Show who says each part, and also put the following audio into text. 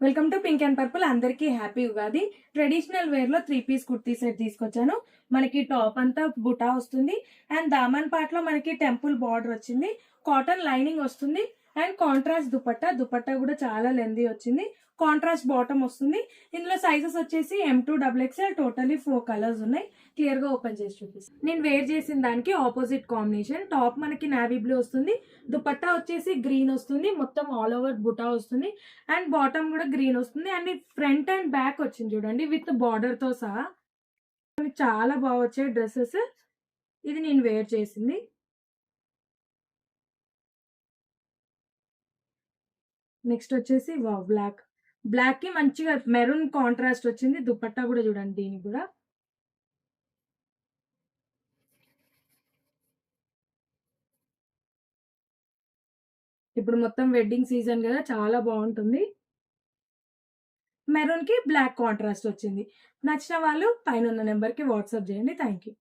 Speaker 1: Welcome to pink and purple. అందరికీ happy Ugadi. Traditional wear లో 3 piece kurti set తీసుకొచ్చాను. మనకి టాప్ అంతా బుటా వస్తుంది అండ్ దామన్ పార్ట్ లో మనకి టెంపుల్ బార్డర్ వచ్చింది. కాటన్ లైనింగ్ వస్తుంది అండ్ కాంట్రాస్ట్ దుపట్టా కూడా చాలా లెందీ వచ్చింది. కాంట్రాస్ట్ బాటమ్ వస్తుంది. ఇందులో సైజెస్ వచ్చేసి M2XXL. టోటలీ 4 కలర్స్ ఉన్నాయి. క్లియర్ గా ఓపెన్ చేసి చూపిస్తాను. నేను వేర్ చేసిన దానికి ఆపోజిట్ కాంబినేషన్. టాప్ మనకి నావీ బ్లూ వస్తుంది. దుపట్టా వచ్చేసి గ్రీన్ వస్తుంది. మొత్తం ఆల్ ఓవర్ బుటా వస్తుంది అండ్ బాటమ్ కూడా గ్రీన్ వస్తుంది అండ్ ఫ్రంట్ అండ్ బ్యాక్ వచ్చింది చూడండి విత్ బార్డర్ తో సహా. చాలా బాగా వచ్చాయి డ్రెస్సెస్. ఇది నేను వేర్ చేసింది. నెక్స్ట్ వచ్చేసి బ్లాక్ కి మంచిగా మెరూన్ కాంట్రాస్ట్ వచ్చింది. దుపట్టా కూడా చూడండి దీనికి కూడా. ఇప్పుడు మొత్తం వెడ్డింగ్ సీజన్ కదా, చాలా బాగుంటుంది. మెరూన్ కి బ్లాక్ కాంట్రాస్ట్ వచ్చింది. నచ్చిన వాళ్ళు పైన ఉన్న నెంబర్ కి వాట్సాప్ చేయండి. Thank you.